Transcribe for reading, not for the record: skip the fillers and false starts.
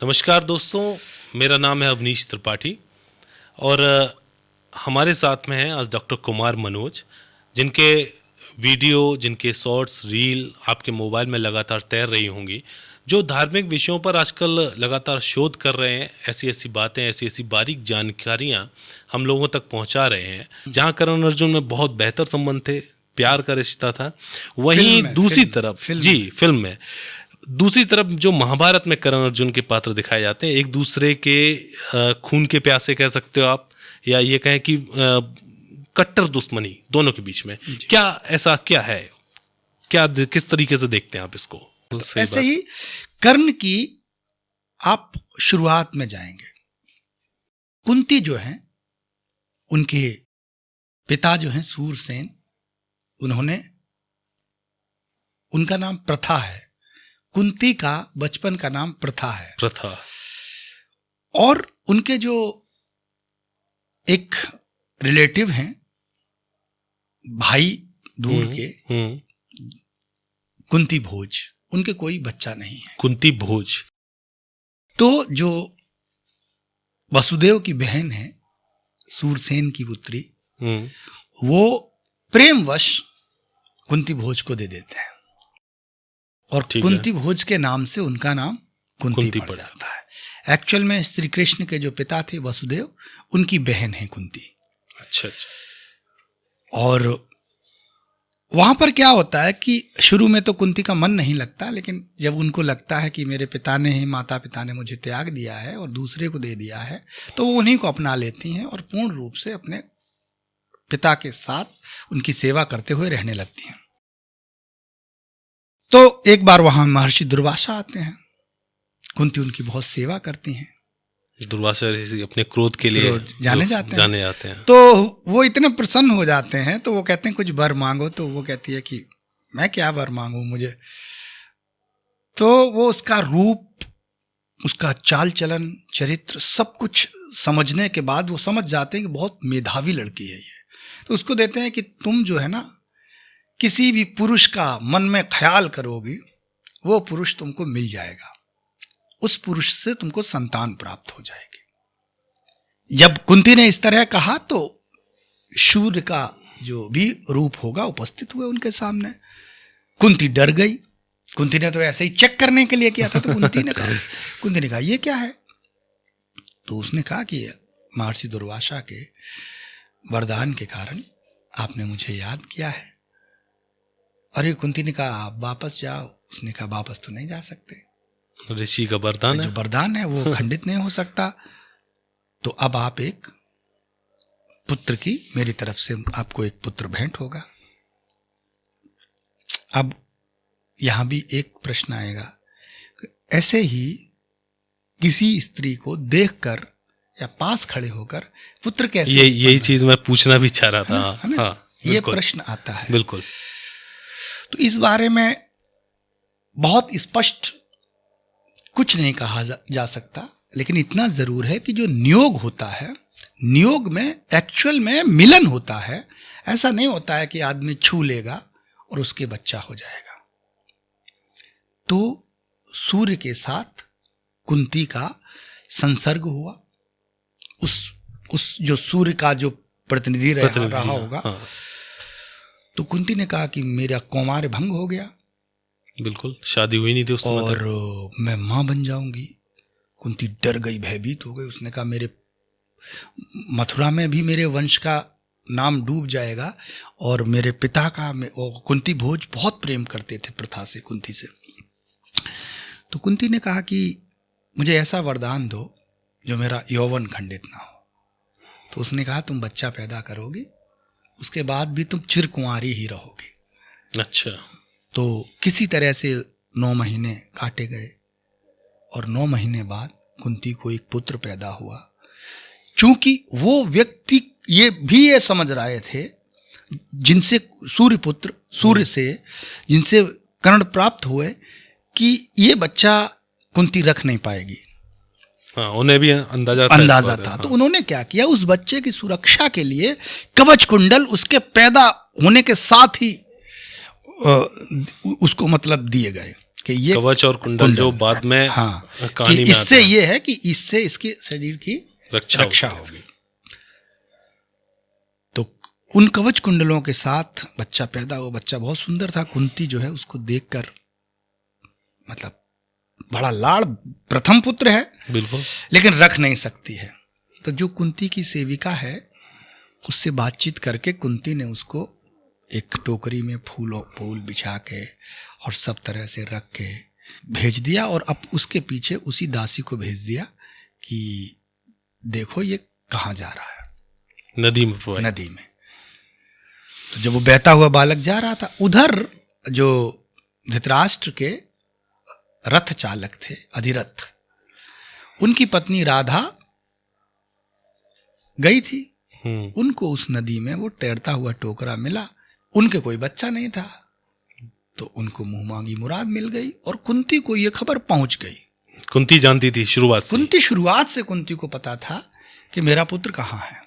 नमस्कार दोस्तों, मेरा नाम है अवनीश त्रिपाठी और हमारे साथ में हैं आज डॉक्टर कुमार मनोज, जिनके वीडियो, जिनके शॉर्ट्स, रील आपके मोबाइल में लगातार तैर रही होंगी, जो धार्मिक विषयों पर आजकल लगातार शोध कर रहे हैं। ऐसी ऐसी बातें, ऐसी ऐसी बारीक जानकारियां हम लोगों तक पहुंचा रहे हैं। जहां करण अर्जुन में बहुत बेहतर संबंध थे, प्यार का रिश्ता था, वहीं दूसरी तरफ फिल्म में दूसरी तरफ जो महाभारत में करण अर्जुन के पात्र दिखाए जाते हैं, एक दूसरे के खून के प्यासे कह सकते हो आप, या ये कहें कि कट्टर दुश्मनी दोनों के बीच में। क्या ऐसा क्या है, क्या किस तरीके से देखते हैं आप इसको? ऐसे ही कर्ण की आप शुरुआत में जाएंगे। कुंती जो है, उनके पिता जो हैं सूरसेन, उनका नाम प्रथा है। कुंती का बचपन का नाम प्रथा है। प्रथा। और उनके जो एक रिलेटिव हैं, भाई दूर के, कुंती भोज, उनके कोई बच्चा नहीं है। कुंती भोज। तो जो वसुदेव की बहन है, सूरसेन की पुत्री, वो प्रेमवश कुंती भोज को दे देते हैं और कुंती भोज के नाम से उनका नाम कुंती पड़ जाता है। एक्चुअल में श्री कृष्ण के जो पिता थे वसुदेव, उनकी बहन है कुंती। अच्छा। और वहां पर क्या होता है कि शुरू में तो कुंती का मन नहीं लगता, लेकिन जब उनको लगता है कि मेरे माता पिता ने मुझे त्याग दिया है और दूसरे को दे दिया है, तो वो उन्हीं को अपना लेती हैं और पूर्ण रूप से अपने पिता के साथ उनकी सेवा करते हुए रहने लगती हैं। तो एक बार वहां महर्षि दुर्वासा आते हैं। कुंती उनकी बहुत सेवा करती हैं। दुर्वासा अपने क्रोध के लिए जाने जाते हैं। तो वो इतने प्रसन्न हो जाते हैं, तो वो कहते हैं कुछ वर मांगो। तो वो कहती है कि मैं क्या वर मांगू मुझे। तो वो उसका रूप, उसका चाल चलन, चरित्र, सब कुछ समझने के बाद वो समझ जाते हैं कि बहुत मेधावी लड़की है ये। तो उसको देते हैं कि तुम जो है ना, किसी भी पुरुष का मन में ख्याल करोगी, वो पुरुष तुमको मिल जाएगा, उस पुरुष से तुमको संतान प्राप्त हो जाएगी। जब कुंती ने इस तरह कहा तो सूर्य का जो भी रूप होगा उपस्थित हुए उनके सामने। कुंती डर गई। कुंती ने तो ऐसे ही चेक करने के लिए किया था। तो कुंती ने कहा ये क्या है? तो उसने कहा कि महर्षि दुर्वासा के वरदान के कारण आपने मुझे याद किया है। अरे कुंती ने कहा आप वापस जाओ। उसने कहा वापस तो नहीं जा सकते, ऋषि का वरदान है, जो वरदान है वो खंडित नहीं हो सकता। तो अब आप एक पुत्र की, मेरी तरफ से आपको एक पुत्र भेंट होगा। अब यहां भी एक प्रश्न आएगा, ऐसे ही किसी स्त्री को देखकर या पास खड़े होकर पुत्र कैसे? यही चीज मैं पूछना भी चाह रहा था। है ना? हाँ, ये प्रश्न आता है। बिल्कुल। तो इस बारे में बहुत स्पष्ट कुछ नहीं कहा जा सकता, लेकिन इतना जरूर है कि जो नियोग होता है, नियोग में एक्चुअल में मिलन होता है। ऐसा नहीं होता है कि आदमी छू लेगा और उसके बच्चा हो जाएगा। तो सूर्य के साथ कुंती का संसर्ग हुआ। उस जो सूर्य का जो प्रतिनिधि रहा होगा। हाँ। तो कुंती ने कहा कि मेरा कौमार्य भंग हो गया। बिल्कुल, शादी हुई नहीं थी उस समय और मैं मां बन जाऊंगी। कुंती डर गई, भयभीत हो गई। उसने कहा मेरे मथुरा में भी मेरे वंश का नाम डूब जाएगा। और मेरे पिता का, कुंती भोज बहुत प्रेम करते थे प्रथा से, कुंती से। तो कुंती ने कहा कि मुझे ऐसा वरदान दो जो मेरा यौवन खंडित ना हो। तो उसने कहा तुम बच्चा पैदा करोगी, उसके बाद भी तुम चिरकुंवारी ही रहोगी। अच्छा। तो किसी तरह से 9 महीने काटे गए और 9 महीने बाद कुंती को एक पुत्र पैदा हुआ। चूंकि वो व्यक्ति ये समझ रहे थे जिनसे सूर्य से जिनसे कर्ण प्राप्त हुए, कि ये बच्चा कुंती रख नहीं पाएगी। हाँ, उन्हें भी अंदाजा था। तो उन्होंने क्या किया, उस बच्चे की सुरक्षा के लिए कवच कुंडल उसके पैदा होने के साथ ही उसको मतलब दिए गए कि ये कवच और कुंडल जो बाद में हाँ, कहानी कि में आता इससे है। ये है कि इससे इसके शरीर की रक्षा होगी। तो उन कवच कुंडलों के साथ बच्चा पैदा हुआ। बच्चा बहुत सुंदर था। कुंती जो है उसको देखकर मतलब बड़ा लाड़, प्रथम पुत्र है बिल्कुल। लेकिन रख नहीं सकती है। तो जो कुंती की सेविका है उससे बातचीत करके कुंती ने उसको एक टोकरी में फूल बिछा के और सब तरह से रख के भेज दिया, और अब उसके पीछे उसी दासी को भेज दिया कि देखो ये कहाँ जा रहा है, नदी में प्रवाहित। नदी में। तो जब वो बहता हुआ बालक जा रहा था, उधर जो धृतराष्ट्र के रथ चालक थे, अधिरथ, उनकी पत्नी राधा गई थी। उनको उस नदी में वो तैरता हुआ टोकरा मिला। उनके कोई बच्चा नहीं था, तो उनको मुंह मांगी मुराद मिल गई, और कुंती को ये खबर पहुंच गई। कुंती जानती थी शुरुआत से। कुंती शुरुआत से कुंती को पता था कि मेरा पुत्र कहाँ है।